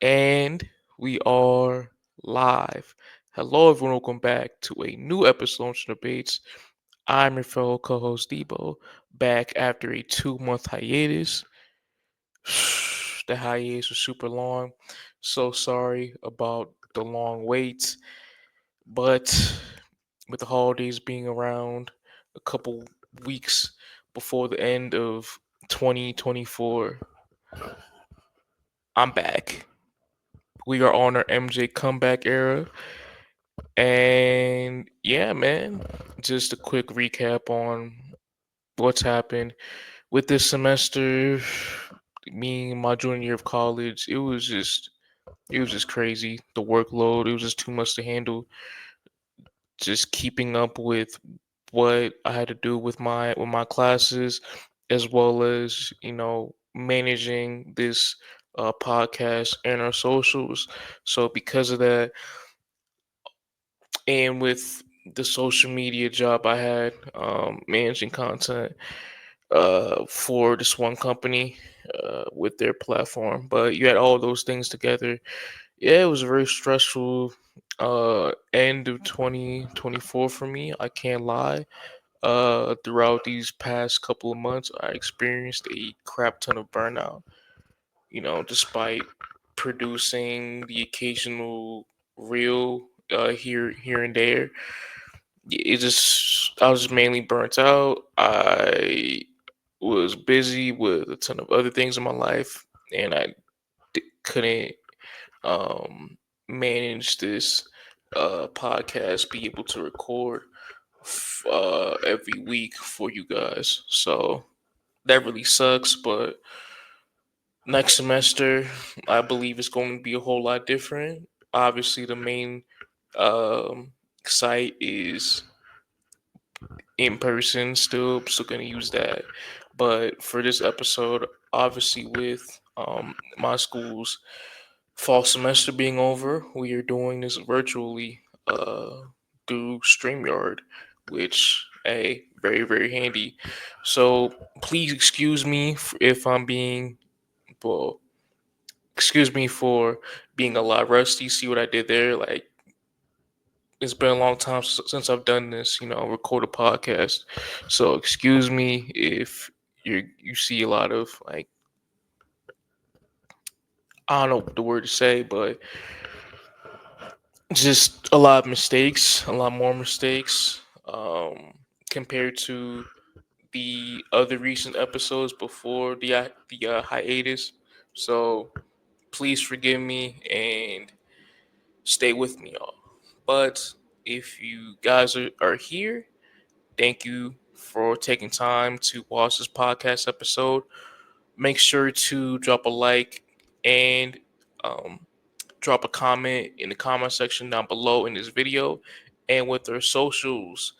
And we are live. Hello, everyone. Welcome back to a new episode of Lunch Debates. I'm your fellow co-host Dibo, back after a 2-month hiatus. The hiatus was super long. So sorry about the long wait, but with the holidays being around a couple weeks before the end of 2024, I'm back. We are on our MJ comeback era. And yeah, man, just a quick recap on what's happened with this semester. Me, my junior year of college, it was just crazy. The workload, it was just too much to handle. Just keeping up with what I had to do with my classes, as well as managing this podcast and our socials. So because of that, and with the social media job I had, managing content for this one company with their platform. But you had all those things together. Yeah, it was a very stressful end of 2024 for me. I can't lie. Throughout these past couple of months, I experienced a crap ton of burnout. Despite producing the occasional reel here and there, it just I was just mainly burnt out. I was busy with a ton of other things in my life, and I couldn't um, manage this podcast, be able to record every week for you guys. So that really sucks, but next semester I believe it's going to be a whole lot different. Obviously, the main um, site is in person, still gonna use that. But for this episode, obviously with my school's fall semester being over, we are doing this virtually through StreamYard, which very very handy. So please excuse me if I'm being well, excuse me for being a lot rusty. See what I did there? Like, it's been a long time since I've done this, record a podcast. So excuse me if you see a lot of, like, I don't know the word to say, but just a lot of mistakes, a lot more mistakes, compared to the other recent episodes before the hiatus. So please forgive me and stay with me, y'all. But if you guys are here, thank you for taking time to watch this podcast episode. Make sure to drop a like and um, drop a comment in the comment section down below in this video. And with our socials,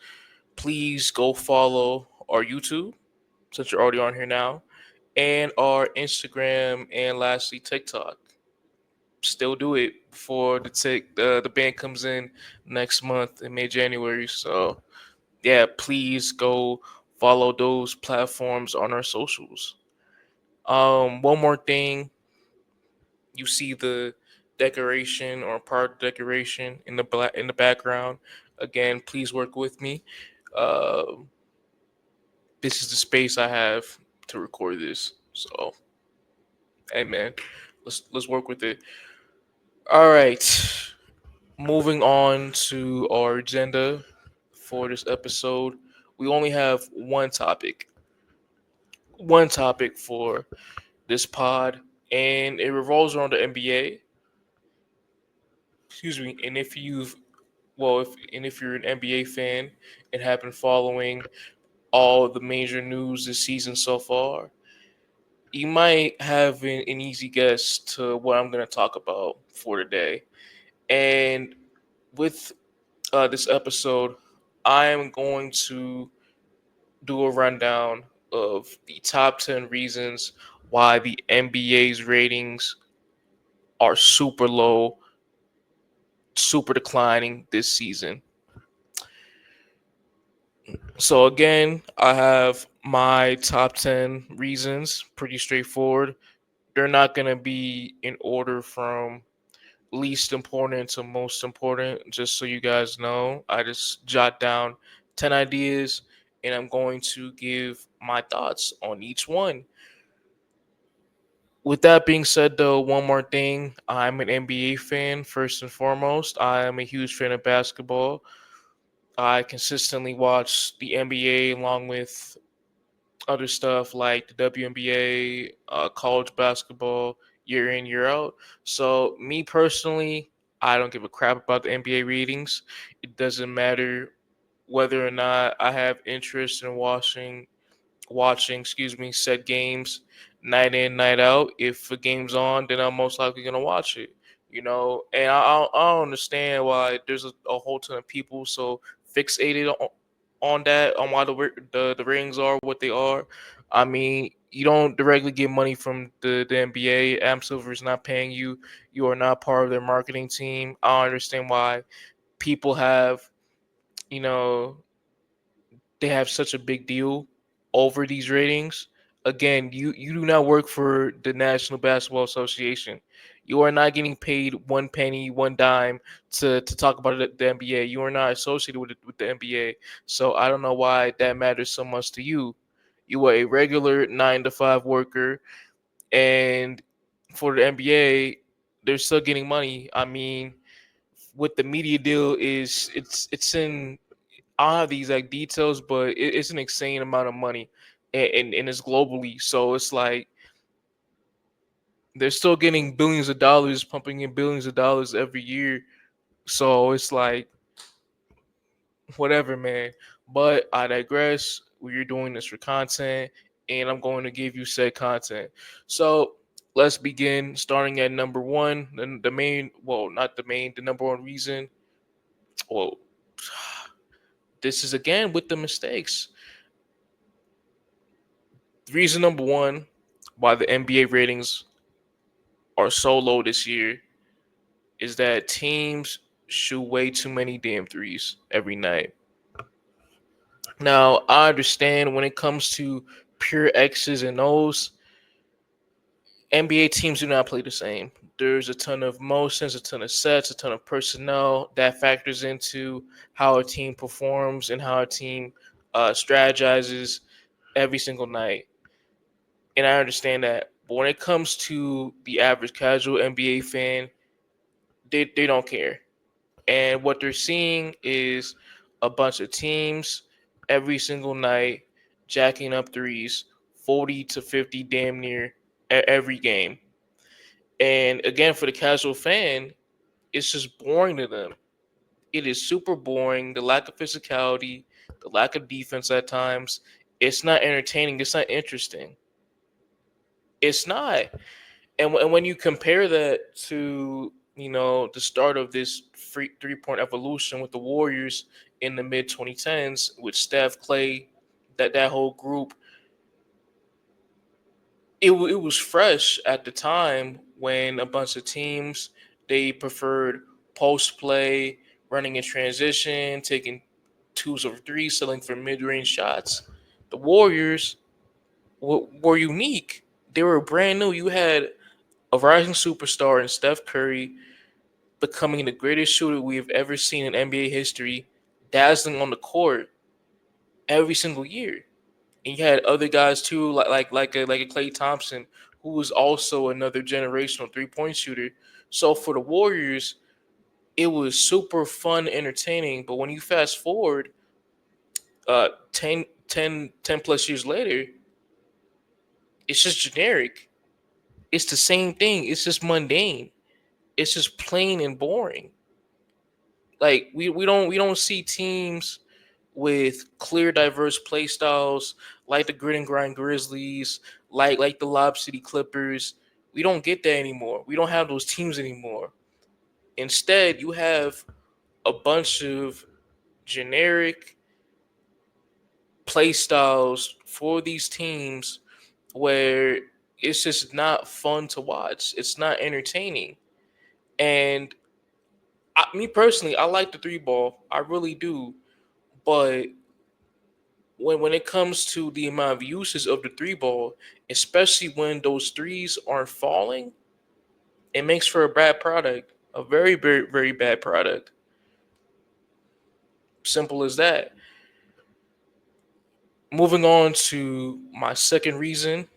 please go follow our YouTube since you're already on here now, and our Instagram, and lastly TikTok. Still do it before the band comes in next month in January. So yeah, please go follow those platforms on our socials. One more thing, you see the decoration or part of the decoration in the background. Again, please work with me. Uh, this is the space I have to record this. So, hey man, let's work with it. All right, moving on to our agenda for this episode. We only have one topic for this pod, and it revolves around the NBA. Excuse me. And if you've well, if you're an NBA fan and have been following all the major news this season so far, you might have an easy guess to what I'm going to talk about for today. And with this episode, I am going to do a rundown of the top 10 reasons why the NBA's ratings are super low, super declining this season. So again, I have my top 10 reasons, pretty straightforward. they're not gonna be in order from least important to most important. Just so you guys know, I just jot down 10 ideas, and I'm going to give my thoughts on each one. With that being said, though, one more thing. I'm an NBA fan, first and foremost. I am a huge fan of basketball. I consistently watch the NBA along with other stuff like the WNBA, college basketball, year in, year out. So, me personally, I don't give a crap about the NBA ratings. It doesn't matter whether or not I have interest in watching said games night in, night out. If a game's on, then I'm most likely gonna watch it. And I don't understand why there's a whole ton of people so fixated on that, on why the ratings are what they are. I mean, you don't directly get money from the NBA. Am Silver is not paying you. You are not part of their marketing team. I don't understand why people have, you know, they have such a big deal over these ratings. Again, you do not work for the National Basketball Association. You are not getting paid one penny, one dime to talk about the NBA. You are not associated with the NBA. So I don't know why that matters so much to you. You are a regular 9 to 5 worker, and for the NBA, they're still getting money. I mean, what the media deal is, it's in, I don't have the exact details, but it's an insane amount of money, and it's globally. So it's like they're still getting billions of dollars, pumping in billions of dollars every year. So it's like whatever, man. But I digress. We're doing this for content, and I'm going to give you said content. So let's begin. Starting at number one, the main, well, not the main, the number one reason. Well, this is again with the mistakes. Reason number one why the NBA ratings are so low this year is that teams shoot way too many damn threes every night. Now, I understand when it comes to pure X's and O's, NBA teams do not play the same. There's a ton of motions, a ton of sets, a ton of personnel that factors into how a team performs and how a team strategizes every single night. And I understand that. But when it comes to the average casual NBA fan, they don't care. And what they're seeing is a bunch of teams every single night jacking up threes, 40 to 50 damn near every game. And again, for the casual fan, it's just boring to them. It is super boring. The lack of physicality, the lack of defense at times. It's not entertaining. It's not interesting. It's not. And when you compare that to the start of this free 3 point evolution with the Warriors in the mid 2010s with Steph, Clay, that whole group, it was fresh at the time when a bunch of teams they preferred post play, running in transition, taking twos over threes, selling for mid range shots. The Warriors were unique. They were brand new. You had a rising superstar in Steph Curry becoming the greatest shooter we have ever seen in NBA history, dazzling on the court every single year. And you had other guys too, like a Klay Thompson, who was also another generational 3 point shooter. So for the Warriors, it was super fun, entertaining. But when you fast forward, 10 plus years later, it's just generic. It's the same thing. It's just mundane. It's just plain and boring. Like we don't see teams with clear diverse play styles like the grit and grind Grizzlies, like the Lob City Clippers. We don't get that anymore. We don't have those teams anymore. Instead, you have a bunch of generic play styles for these teams where it's just not fun to watch. It's not entertaining. And me personally, I like the three ball. I really do. But when it comes to the amount of uses of the three ball, especially when those threes aren't falling, it makes for a bad product, a very very very bad product. Simple as that. Moving on to my second reason,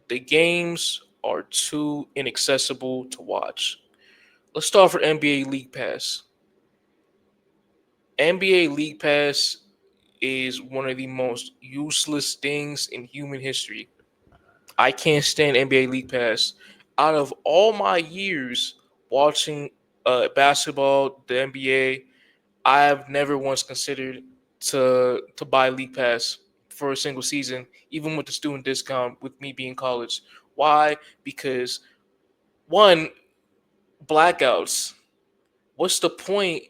the games are too inaccessible to watch. Let's start with NBA League Pass. NBA League Pass is one of the most useless things in human history. I can't stand NBA League Pass. Out of all my years watching basketball, the NBA, I have never once considered to buy League Pass for a single season, even with the student discount. With me being college, why? Because one, blackouts. What's the point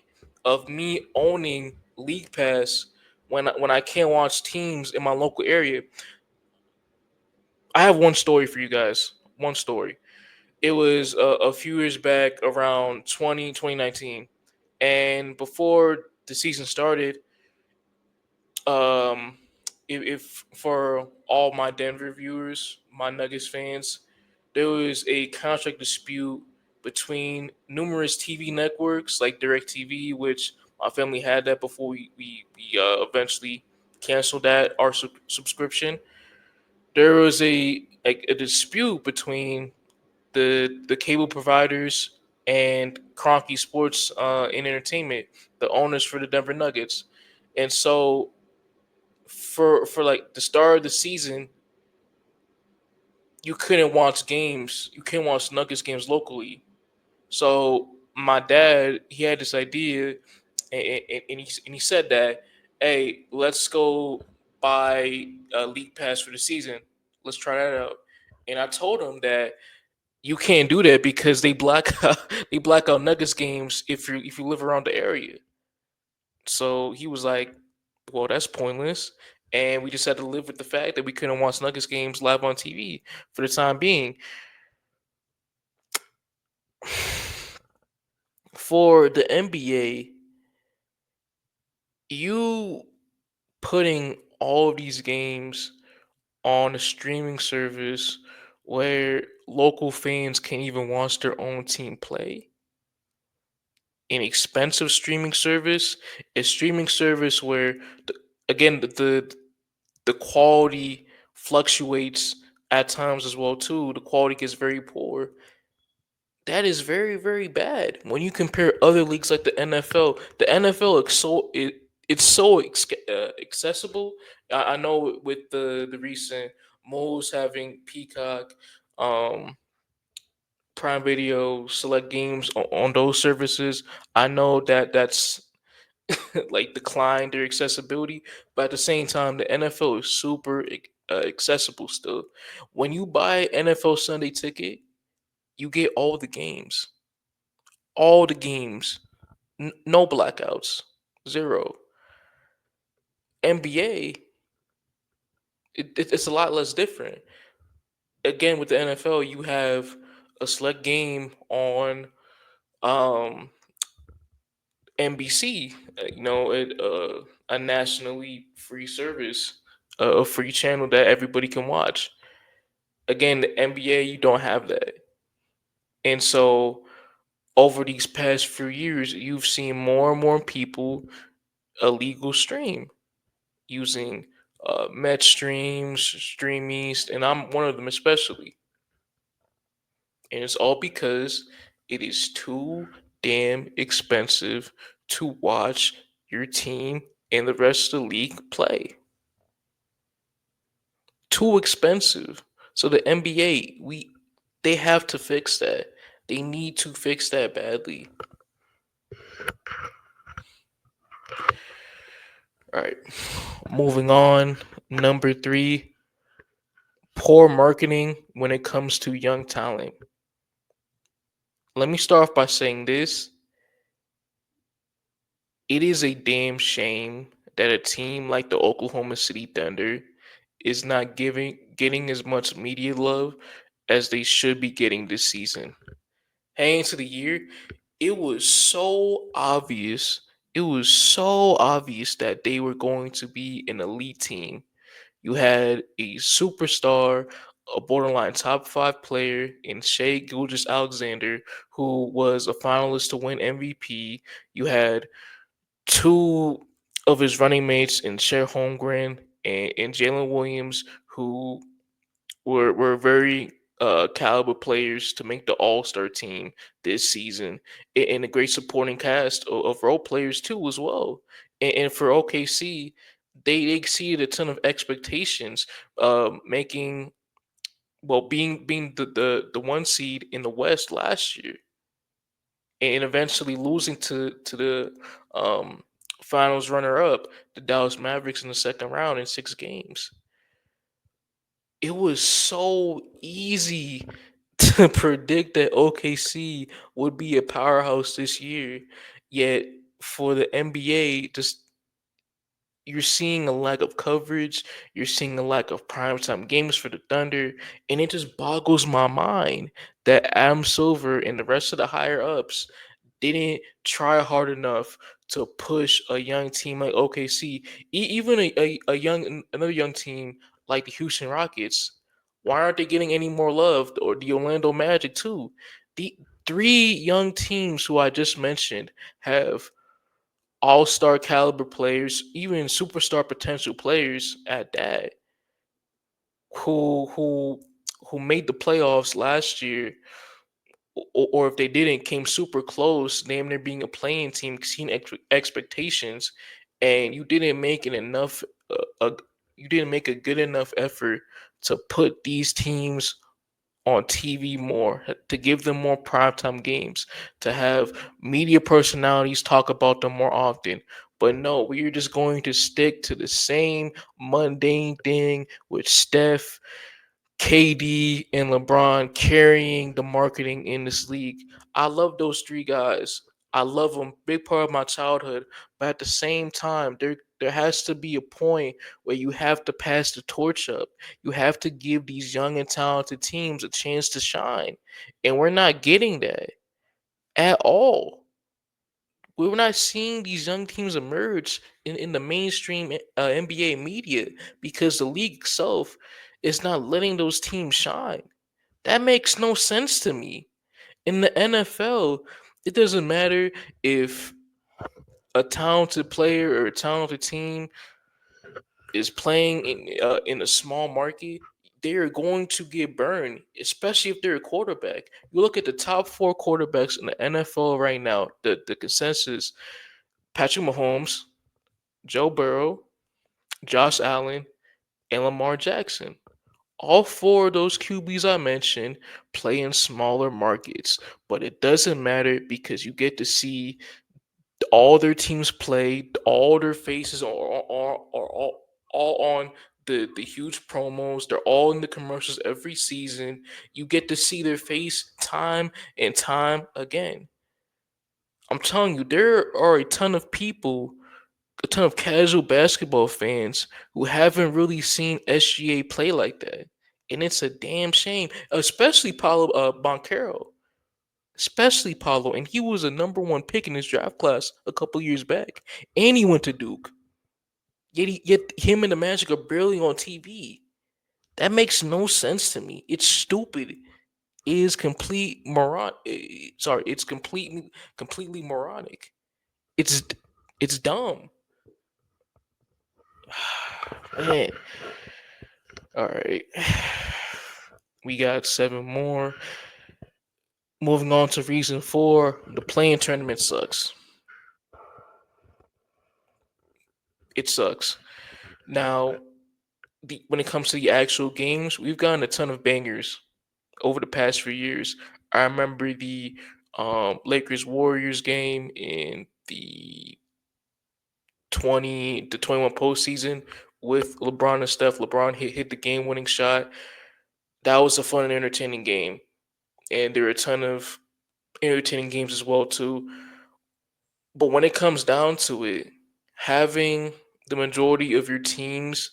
of me owning League Pass when I can't watch teams in my local area? I have one story for you guys. One story. It was a few years back, around 2019, and before the season started, um, if for all my Denver viewers, my Nuggets fans, there was a contract dispute between numerous TV networks like DirecTV, which my family had that before we eventually canceled that our subscription. There was a dispute between the cable providers and Cronky Sports and Entertainment, the owners for the Denver Nuggets, and so for like the start of the season, you couldn't watch games. You couldn't watch Nuggets games locally. So my dad, he had this idea, and he said that, hey, let's go buy a league pass for the season. Let's try that out. And I told him that you can't do that because they black out Nuggets games if you live around the area. So he was like, "Well, that's pointless." And we just had to live with the fact that we couldn't watch Nuggets games live on TV for the time being. For the NBA, you putting all of these games on a streaming service where local fans can even watch their own team play. An expensive streaming service, a streaming service where, the, again, the quality fluctuates at times as well too. The quality gets very poor. That is very very bad when you compare other leagues like the NFL. The NFL is it's so accessible. I know with the recent moves having Peacock, um, Prime Video, select games on those services. I know that that's like declined their accessibility, but at the same time, the NFL is super accessible still. When you buy NFL Sunday ticket, you get all the games, no blackouts, zero. NBA, it's a lot less different. Again, with the NFL, you have a select game on um, NBC, a nationally free service, a free channel that everybody can watch. Again, the NBA, you don't have that. And so over these past few years, you've seen more and more people illegal stream using Met streams, Stream East, and I'm one of them especially. And it's all because it is too damn expensive to watch your team and the rest of the league play. Too expensive. So the NBA, they have to fix that. They need to fix that badly. All right. Moving on. Number 3, poor marketing when it comes to young talent. Let me start off by saying this. It is a damn shame that a team like the Oklahoma City Thunder is not getting as much media love as they should be getting this season. Heading into the year, it was so obvious. It was so obvious that they were going to be an elite team. You had a superstar, a borderline top five player in Shea Gilgeous-Alexander, who was a finalist to win MVP. You had two of his running mates in Cher Holmgren and Jalen Williams, who were very caliber players to make the All Star team this season, and a great supporting cast of role players too as well. And for OKC, they exceeded a ton of expectations, making being the one seed in the West last year, and eventually losing to the finals runner up, the Dallas Mavericks, in the second round in 6 games. It was so easy to predict that OKC would be a powerhouse this year. Yet for the NBA, just you're seeing a lack of coverage, you're seeing a lack of primetime games for the Thunder, and it just boggles my mind that Adam Silver and the rest of the higher ups didn't try hard enough to push a young team like OKC, even another young team like the Houston Rockets. Why aren't they getting any more love? Or the Orlando Magic too? The three young teams who I just mentioned have all-star caliber players, even superstar potential players at that, who who made the playoffs last year, or if they didn't, came super close, damn near being a playing team, exceeding expectations, and uh, you didn't make a good enough effort to put these teams on TV more, to give them more primetime games, to have media personalities talk about them more often. But no, we're just going to stick to the same mundane thing with Steph, KD, and LeBron carrying the marketing in this league. I love those three guys. I love them. Big part of my childhood. But at the same time, there has to be a point where you have to pass the torch up. You have to give these young and talented teams a chance to shine. And we're not getting that at all. We're not seeing these young teams emerge in the mainstream NBA media because the league itself is not letting those teams shine. That makes no sense to me. In the NFL, it doesn't matter if a talented player or a talented team is playing in a small market. They are going to get burned, especially if they're a quarterback. You look at the top four quarterbacks in the NFL right now, the consensus: Patrick Mahomes, Joe Burrow, Josh Allen, and Lamar Jackson. All four of those QBs I mentioned play in smaller markets, but it doesn't matter because you get to see all their teams play, all their faces are all on the huge promos. They're all in the commercials every season. You get to see their face time and time again. I'm telling you, there are a ton of casual basketball fans who haven't really seen SGA play like that. And it's a damn shame, especially Paulo Boncaro, especially Paulo. And he was a number one pick in his draft class a couple years back. And he went to Duke. Yet him and the Magic are barely on TV. That makes no sense to me. It's stupid. It is complete moron. Sorry, it's completely moronic. It's it's dumb. Man. All right. We got seven more. Moving on to reason four, the playing tournament sucks. It sucks. Now, when it comes to the actual games, we've gotten a ton of bangers over the past few years. I remember the Lakers Warriors game in the 21 postseason with LeBron and Steph. LeBron hit the game winning shot. That was a fun and entertaining game. And there are a ton of entertaining games as well too. But when it comes down to it, having the majority of your teams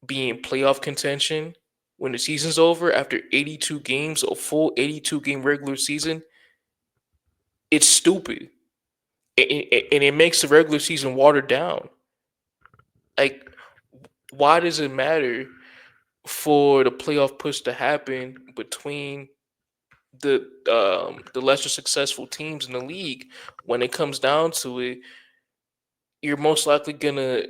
be in playoff contention when the season's over after 82 games, a full 82 game regular season, it's stupid. And it makes the regular season watered down. Like, why does it matter for the playoff push to happen between the lesser successful teams in the league? When it comes down to it, you're most likely gonna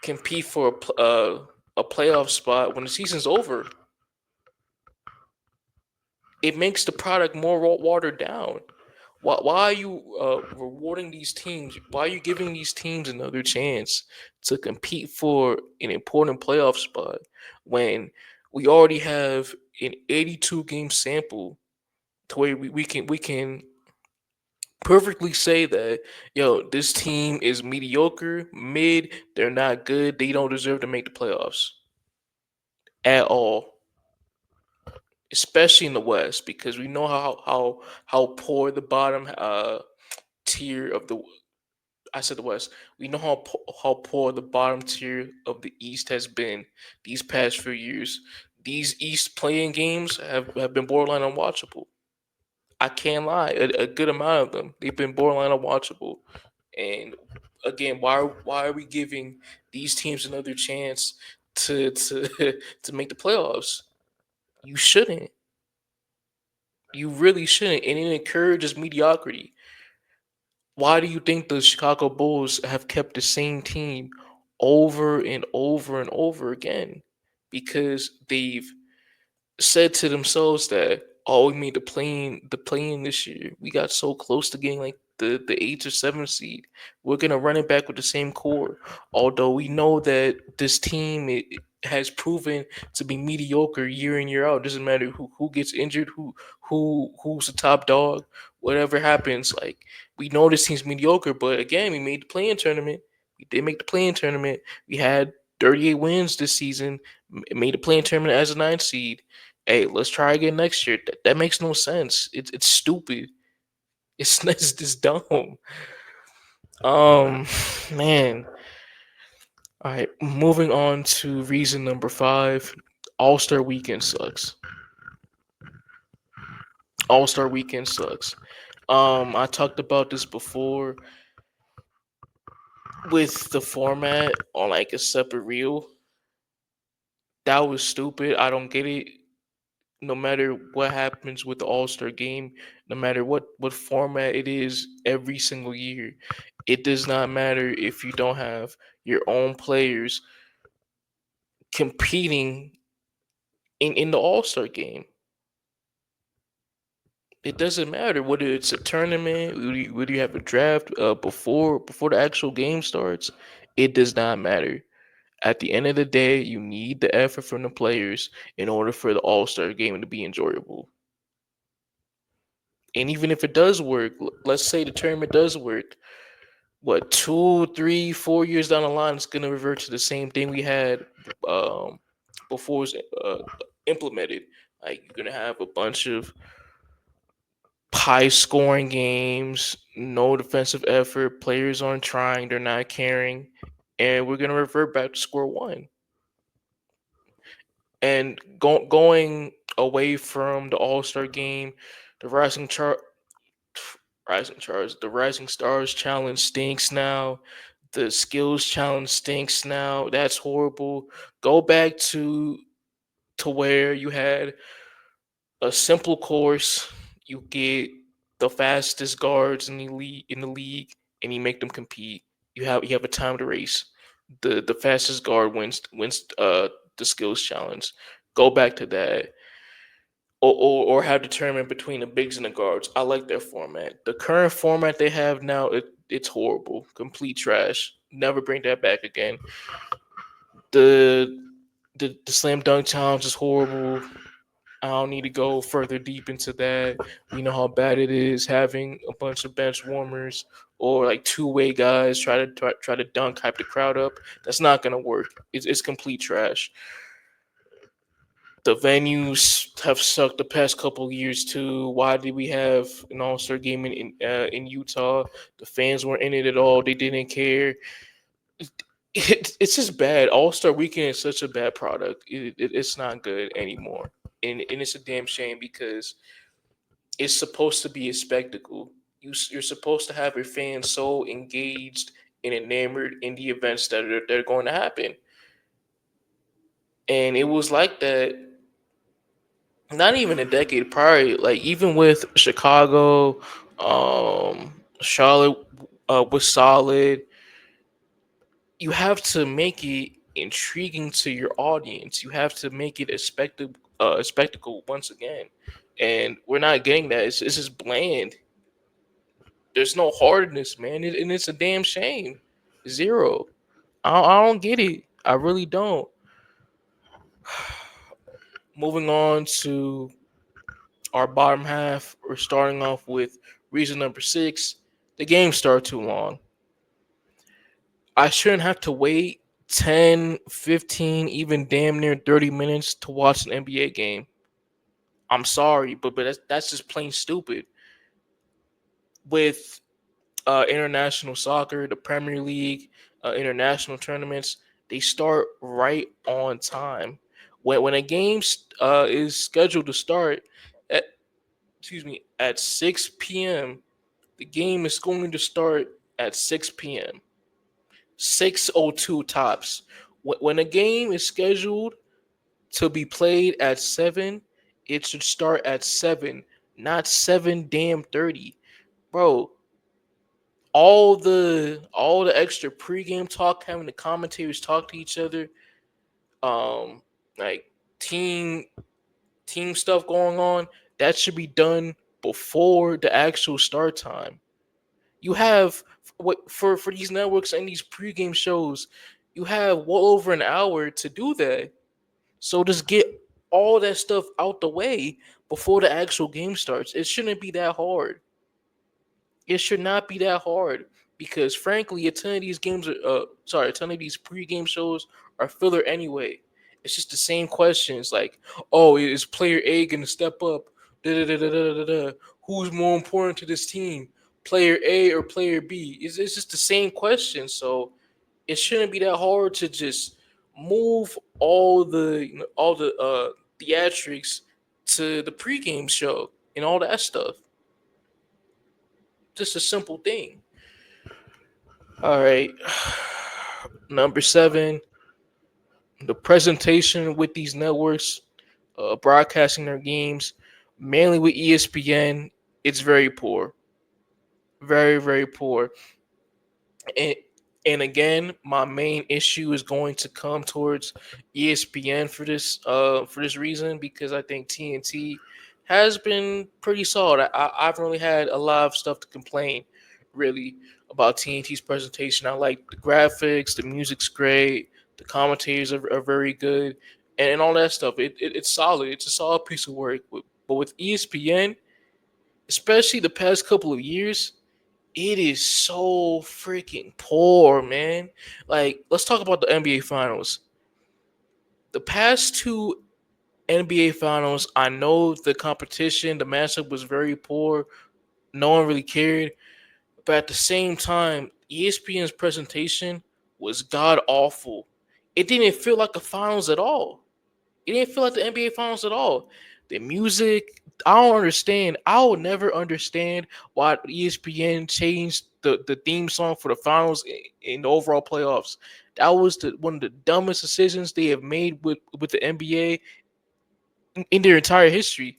compete for a playoff spot when the season's over. It makes the product more watered down. Why are you rewarding these teams? Why are you giving these teams another chance to compete for an important playoff spot when we already have an 82 game sample to where we can perfectly say that, yo, this team is mediocre, mid, they're not good, they don't deserve to make the playoffs at all, especially in the West, because we know how poor the bottom tier of the I said the West. We know how poor the bottom tier of the East has been these past few years. These East playing games have been borderline unwatchable. I can't lie. A good amount of them, they've been borderline unwatchable. And again, why are we giving these teams another chance to to make the playoffs? You shouldn't. You really shouldn't. And it encourages mediocrity. Why do you think the Chicago Bulls have kept the same team over and over and over again? Because they've said to themselves that, oh, we made the play in this year. We got so close to getting like the 8th or 7th seed. We're gonna run it back with the same core. Although we know that this team has proven to be mediocre year in year out. Doesn't matter who gets injured, who's the top dog, whatever happens. Like, we know this team's mediocre, but again, we made the play-in tournament. We did make the play-in tournament. We had 38 wins this season. Made the play-in tournament as a 9th seed. Hey, let's try again next year. That makes no sense. It's stupid. It's just dumb. Um, man. All right, moving on to reason number 5. All Star Weekend sucks. All Star Weekend sucks. I talked about this before with the format on like a separate reel. That was stupid. I don't get it. No matter what happens with the All Star game, no matter what format it is every single year, it does not matter if you don't have your own players competing in the All Star game. It doesn't matter whether it's a tournament, whether you have a draft before the actual game starts. It does not matter. At the end of the day, you need the effort from the players in order for the All Star game to be enjoyable. And even if it does work, let's say the tournament does work, what, 2, 3, 4 years down the line, it's gonna revert to the same thing we had um, before it was implemented. Like, you're gonna have a bunch of high scoring games, no defensive effort, players aren't trying, they're not caring, and we're gonna revert back to square one. And going away from the All Star game, the the Rising Stars challenge stinks now. The skills challenge stinks now. That's horrible. Go back to where you had a simple course. You get the fastest guards in the league, and you make them compete. You have a timed race. The fastest guard wins the skills challenge. Go back to that. Or have determined between the bigs and the guards. I like their format. The current format they have now, it's horrible, complete trash. Never bring that back again. The the slam dunk challenge is horrible. I don't need to go further deep into that. We know how bad it is having a bunch of bench warmers or like two-way guys try to dunk, hype the crowd up. That's not gonna work. It's complete trash. The venues have sucked the past couple of years too. Why did we have an All Star game in Utah? The fans weren't in it at all. They didn't care. It's just bad. All Star Weekend is such a bad product. It's not good anymore, and it's a damn shame because it's supposed to be a spectacle. You're supposed to have your fans so engaged and enamored in the events that are going to happen. And it was like that not even a decade prior, like even with Chicago, Charlotte was solid. You have to make it intriguing to your audience. You have to make it a spectacle once again. And we're not getting that. It's just bland. There's no hardness, man, and it's a damn shame. Zero. I don't get it. I really don't. Moving on to our bottom half, we're starting off with reason number 6. The games start too long. I shouldn't have to wait 10, 15, even damn near 30 minutes to watch an NBA game. I'm sorry, but that's just plain stupid. With international soccer, the Premier League, international tournaments, they start right on time. When a game is scheduled to start at at 6 p.m., the game is going to start at 6 p.m. 6:02 tops. When a game is scheduled to be played at 7, it should start at 7, not 7 damn 30. Bro, all the extra pregame talk, having the commentators talk to each other, um, like team team stuff going on, that should be done before the actual start time. You have what for these networks and these pregame shows, you have well over an hour to do that. So just get all that stuff out the way before the actual game starts. It shouldn't be that hard. It should not be that hard because, frankly, a ton of these games are, a ton of these pregame shows are filler anyway. It's just the same questions like, oh, is player A going to step up? Da, da, da, da, da, da, da. Who's more important to this team, player A or player B? It's just the same question. So it shouldn't be that hard to just move all the theatrics to the pregame show and all that stuff. Just a simple thing. All right. Number 7, the presentation with these networks, broadcasting their games, mainly with ESPN, it's very poor. Very, very poor. And and again, my main issue is going to come towards ESPN for this reason because I think TNT has been pretty solid. I haven't really had a lot of stuff to complain really about TNT's presentation. I like the graphics, the music's great, the commentators are very good, and all that stuff. It's solid. It's a solid piece of work. But with ESPN, especially the past couple of years, it is so freaking poor, man. Like, let's talk about the NBA Finals. The past two NBA Finals, I know the competition, the matchup was very poor. No one really cared. But at the same time, ESPN's presentation was god awful. It didn't feel like the finals at all. It didn't feel like the NBA Finals at all. The music, I don't understand. I will never understand why ESPN changed the theme song for the finals in the overall playoffs. That was one of the dumbest decisions they have made with the NBA in their entire history.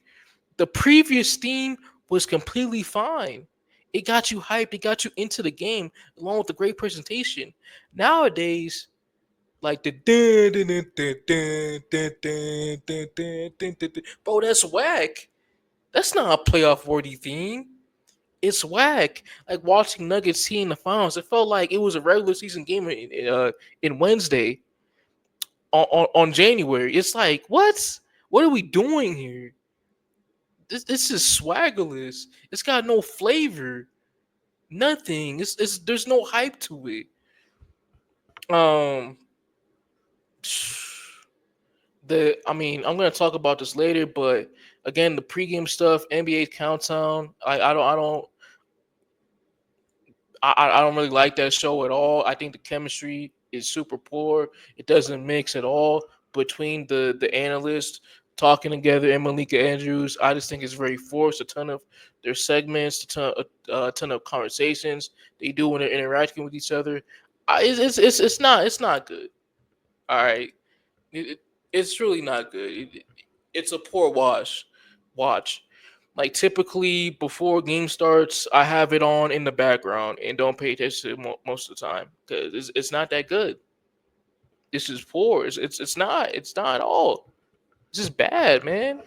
The previous theme was completely fine. It got you hyped. It got you into the game along with the great presentation. Nowadays, like the dun, dun, dun, dun, dun, dun, dun, dun, dun, dun, dun, dun. Bro, that's whack. That's not a playoff worthy theme. It's whack. Like watching Nuggets see in the finals, it felt like it was a regular season game in Wednesday on January. It's like what? What are we doing here? This is swaggerless. It's got no flavor. Nothing. It's there's no hype to it. Um I'm gonna talk about this later, but again, the pregame stuff, NBA countdown. I don't really like that show at all. I think the chemistry is super poor. It doesn't mix at all between the analysts, talking together, and Malika Andrews. I just think it's very forced. A ton of their segments, a ton of conversations they do when they're interacting with each other. It's not good. All right, it, it's really not good. It's a poor watch. Like typically before game starts, I have it on in the background and don't pay attention to it most of the time because it's not that good. This is poor. It's not at all. This is bad, man.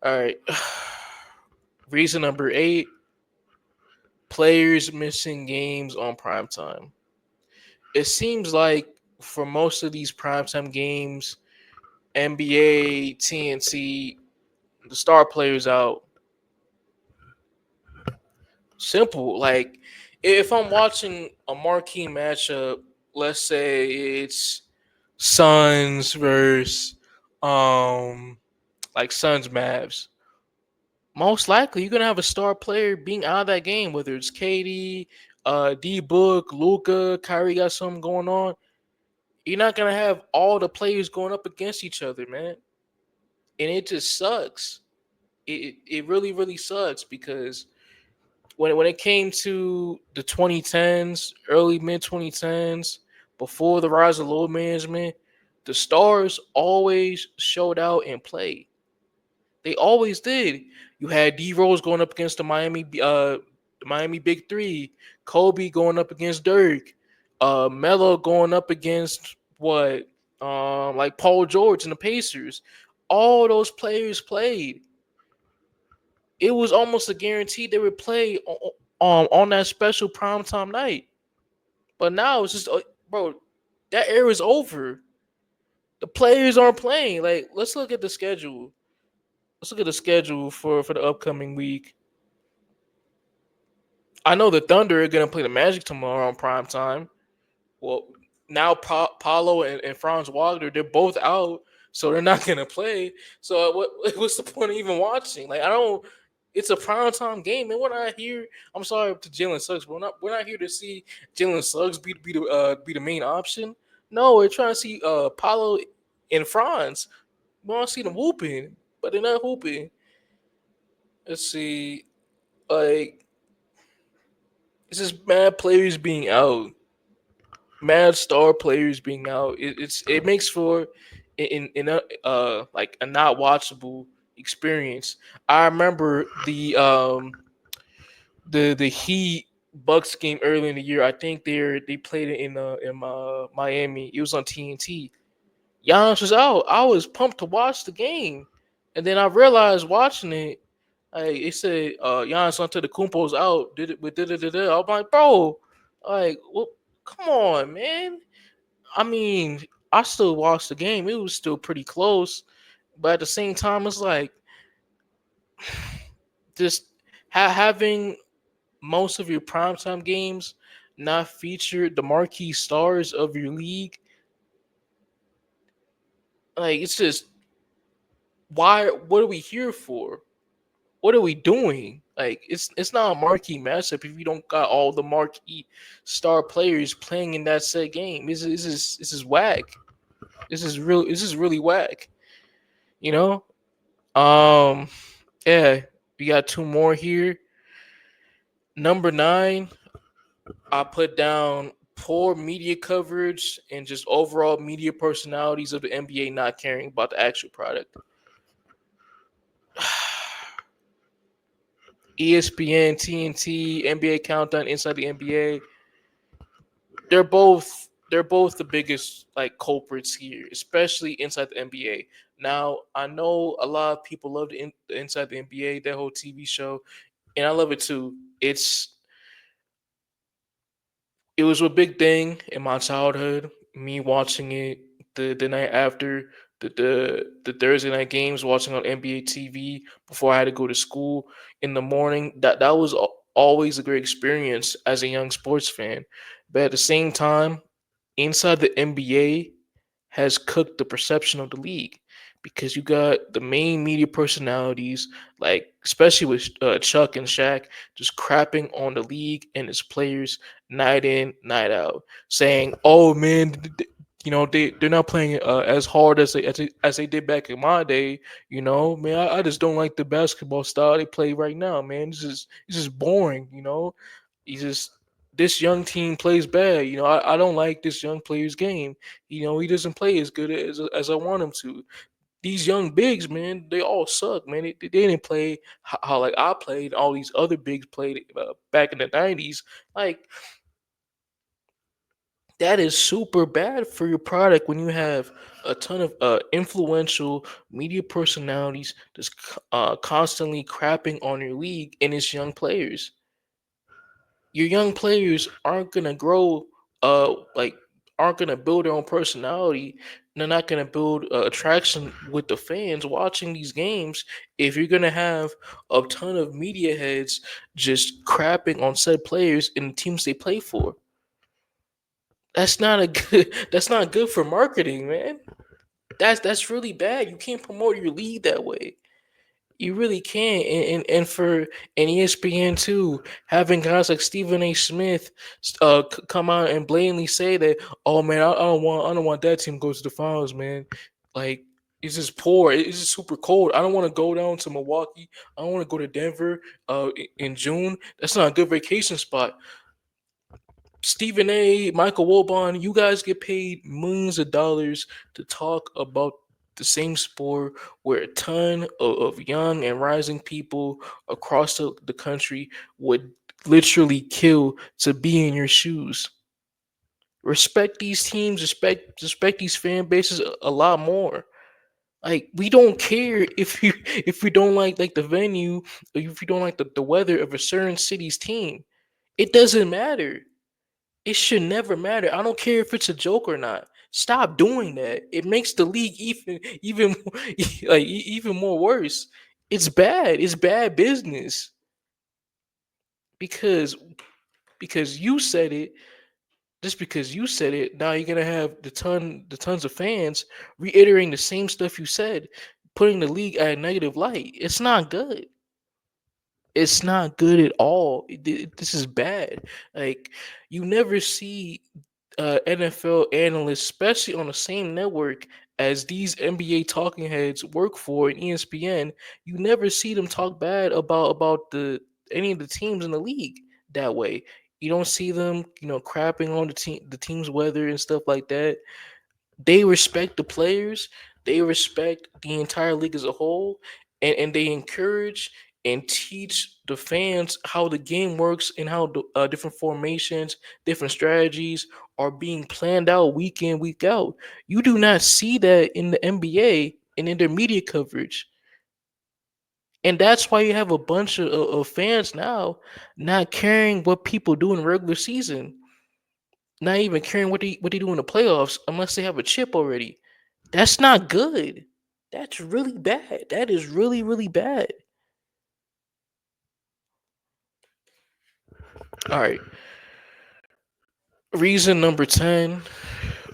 All right. Reason number 8: players missing games on prime time. It seems like for most of these primetime games, NBA, TNT, the star players out. Simple. Like if I'm watching a marquee matchup, let's say it's Suns versus like Suns Mavs. Most likely you're gonna have a star player being out of that game, whether it's Katie, D Book, Luca, Kyrie got something going on. You're not gonna have all the players going up against each other, man. And it just sucks. It really sucks because when it came to the 2010s, early mid 2010s, before the rise of load management, the stars always showed out and played. They always did. You had D Rose going up against the Miami Big Three, Kobe going up against Dirk, Melo going up against what, like Paul George and the Pacers. All those players played. It was almost a guarantee they would play on that special primetime night. But now it's just, bro, that era is over. The players aren't playing. Like, let's look at the schedule. Let's look at the schedule for the upcoming week. I know the Thunder are gonna play the Magic tomorrow on prime time. Well, now Paulo and Franz Wagner, they're both out, so they're not gonna play. So what's the point of even watching? Like I don't. It's a prime time game, and we're not here. I'm sorry to Jalen Suggs, but we're not here to see Jalen Suggs be the main option. No, we're trying to see Paulo and Franz. We want to see them whooping, but they're not whooping. Let's see, like it's just mad players being out, mad star players being out. It makes for in a like a not watchable experience. I remember the Heat Bucks game early in the year. I think they played it in Miami. It was on TNT. Giannis was out. I was pumped to watch the game, and then I realized watching it, like it said, Giannis Antetokounmpo's out. Did it with da da da da. I'm like, bro, like, well, come on, man. I mean, I still watched the game. It was still pretty close, but at the same time, it's like just having most of your primetime games not feature the marquee stars of your league. Like, it's just why? What are we here for? What are we doing? Like it's not a marquee matchup if you don't got all the marquee star players playing in that set game. This is whack. This is really whack. You know? Um yeah, we got two more here. Number 9, I put down poor media coverage and just overall media personalities of the NBA not caring about the actual product. ESPN, TNT, NBA Countdown, Inside the NBA, they're both the biggest like culprits here, especially inside the NBA. Now I know a lot of people love the Inside the NBA, that whole TV show, and I love it too. It was a big thing in my childhood. Me watching it the night after the Thursday night games, watching on NBA TV before I had to go to school in the morning. That was always a great experience as a young sports fan. But at the same time, inside the NBA has cooked the perception of the league because you got the main media personalities, like especially with Chuck and Shaq, just crapping on the league and its players night in, night out, saying, "Oh man, they're not playing as hard as they did back in my day. Man, I just don't like the basketball style they play right now. Man, this is boring. He's just this young team plays bad. I don't like this young player's game. He doesn't play as good as I want him to. These young bigs, man, they all suck, man. They didn't play how like I played. All these other bigs played back in the '90s. Like that is super bad for your product when you have a ton of influential media personalities just constantly crapping on your league and its young players. Your young players aren't gonna grow, like aren't gonna build their own personality. They're not gonna build attraction with the fans watching these games if you're gonna have a ton of media heads just crapping on said players and the teams they play for. That's not a good. That's not good for marketing, man. That's really bad. You can't promote your league that way. You really can't. And for ESPN too, having guys like Stephen A. Smith come out and blatantly say that, oh man, I don't want that team to go to the finals, man. Like it's just poor. It's just super cold. I don't want to go down to Milwaukee. I don't want to go to Denver in June. That's not a good vacation spot. Stephen A, Michael Wilbon, you guys get paid millions of dollars to talk about the same sport where a ton of young and rising people across the country would literally kill to be in your shoes. Respect these teams, respect these fan bases a lot more. Like we don't care if we don't like the venue or if you don't like the weather of a certain city's team. It doesn't matter. It should never matter. I don't care if it's a joke or not. Stop doing that. It makes the league even even more worse. It's bad. It's bad business because you said it. Just because you said it, now you're gonna have the tons of fans reiterating the same stuff you said, putting the league at a negative light. It's not good. It's not good at all. This is bad. Like you never see NFL analysts, especially on the same network as these NBA talking heads work for in ESPN. You never see them talk bad about the any of the teams in the league that way. You don't see them, crapping on the team's weather and stuff like that. They respect the players, they respect the entire league as a whole, and they encourage and teach the fans how the game works and how the different formations, different strategies are being planned out week in, week out. You do not see that in the NBA and in their media coverage. And that's why you have a bunch of fans now not caring what people do in regular season, not even caring what they do in the playoffs unless they have a chip already. That's not good. That's really bad. That is really, really bad. All right. Reason number 10,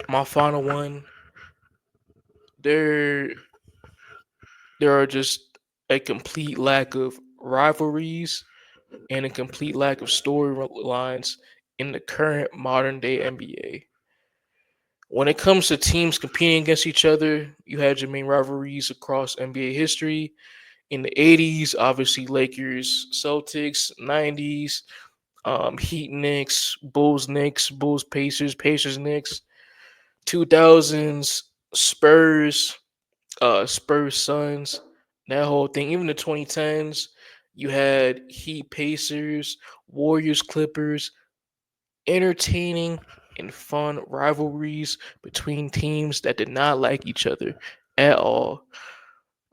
my final one. There there are just a complete lack of rivalries and a complete lack of storylines in the current modern day NBA. When it comes to teams competing against each other, you had your main rivalries across NBA history. In the 80s, obviously Lakers, Celtics, 90s, Heat Knicks, Bulls Pacers, Pacers Knicks, 2000s Spurs, Spurs Suns, that whole thing. Even the 2010s, you had Heat Pacers, Warriors Clippers, entertaining and fun rivalries between teams that did not like each other at all.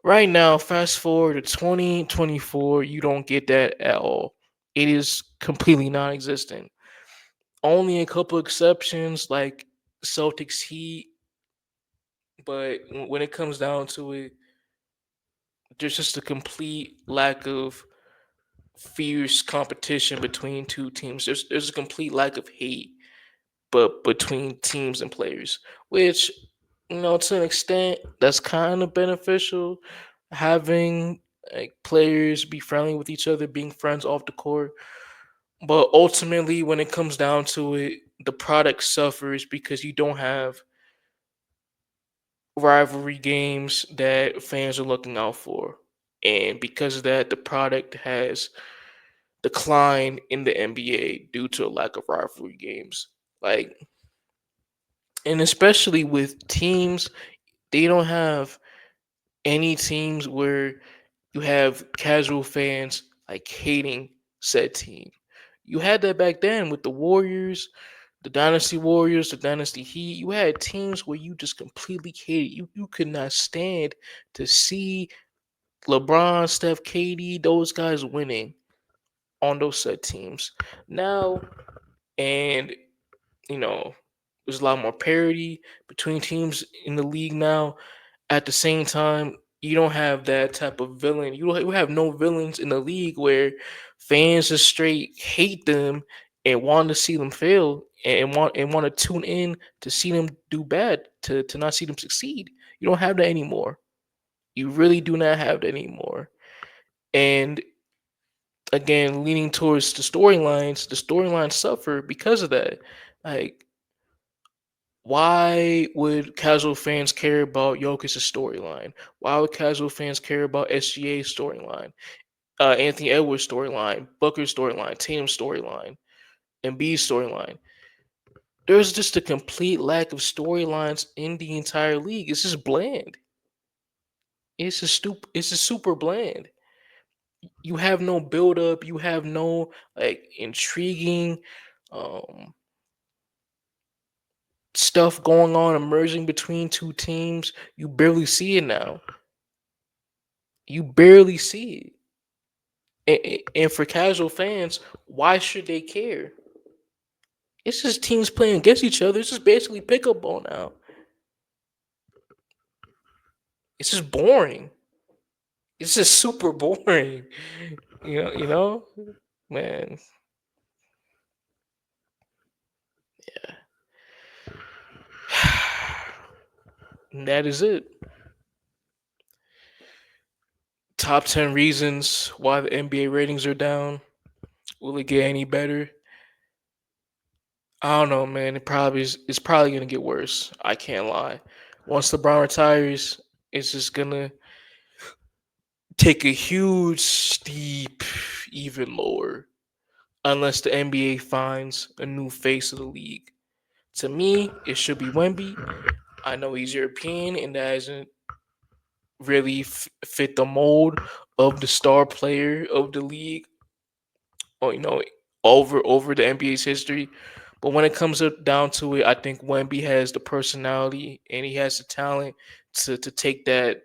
Right now, fast forward to 2024, you don't get that at all. It is completely non existent. Only a couple exceptions like Celtics Heat, but when it comes down to it, there's just a complete lack of fierce competition between two teams. There's a complete lack of hate, but between teams and players, which to an extent that's kind of beneficial. Having like players be friendly with each other, being friends off the court. But ultimately, when it comes down to it, the product suffers because you don't have rivalry games that fans are looking out for. And because of that, the product has declined in the NBA due to a lack of rivalry games. Like, and especially with teams, they don't have any teams where you have casual fans like hating said team. You had that back then with the Warriors, the Dynasty Warriors, the Dynasty Heat. You had teams where you just completely hated. You could not stand to see LeBron, Steph, KD, those guys winning on those said teams. Now, and you know, there's a lot more parity between teams in the league now. At the same time, you don't have that type of villain. You have no villains in the league where fans just straight hate them and want to see them fail and want to tune in to see them do bad to not see them succeed. You don't have that anymore. You really do not have that anymore. And again, leaning towards the storylines suffer because of that. Like, why would casual fans care about Jokic's storyline? Why would casual fans care about SGA's storyline, Anthony Edwards' storyline, Booker's storyline, Tatum's storyline, and B's storyline? There's just a complete lack of storylines in the entire league. It's just bland. It's just super bland. You have no build up. You have no like intriguing um, stuff going on emerging between two teams. You barely see it now. You barely see it. And for casual fans, why should they care? It's just teams playing against each other. It's just basically pickup ball now. It's just boring. It's just super boring. You know, man. And that is it. Top 10 reasons why the NBA ratings are down. Will it get any better? I don't know, man. It's probably gonna get worse. I can't lie. Once LeBron retires, it's just gonna take a huge steep, even lower, unless the NBA finds a new face of the league. To me, it should be Wemby. I know he's European and that doesn't really fit the mold of the star player of the league, or over the NBA's history. But when it comes down to it, I think Wemby has the personality and he has the talent to take that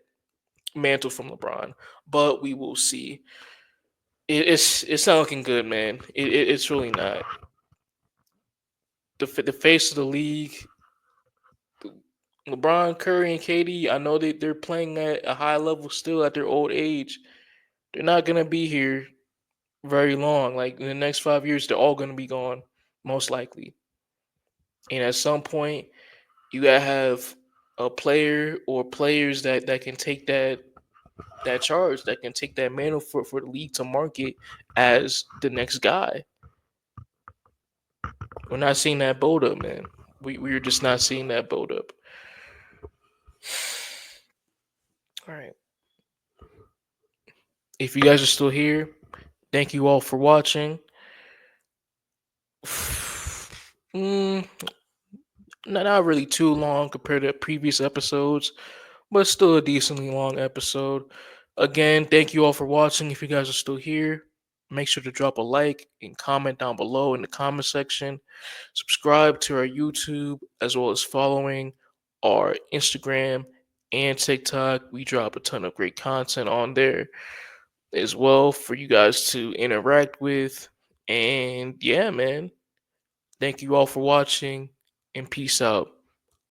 mantle from LeBron. But we will see. It's not looking good, man. It's really not. The face of the league, LeBron, Curry, and KD. I know they're playing at a high level still at their old age. They're not gonna be here very long. Like in the next 5 years, they're all gonna be gone, most likely. And at some point, you gotta have a player or players that can take that charge, that can take that mantle for the league to market as the next guy. We're not seeing that build up, man. We're just not seeing that build up. All right. If you guys are still here, thank you all for watching. Mm, not really too long compared to previous episodes, but still a decently long episode. Again, thank you all for watching. If you guys are still here, make sure to drop a like and comment down below in the comment section. Subscribe to our YouTube as well as following our Instagram and TikTok. We drop a ton of great content on there as well for you guys to interact with. And yeah, man, thank you all for watching and peace out.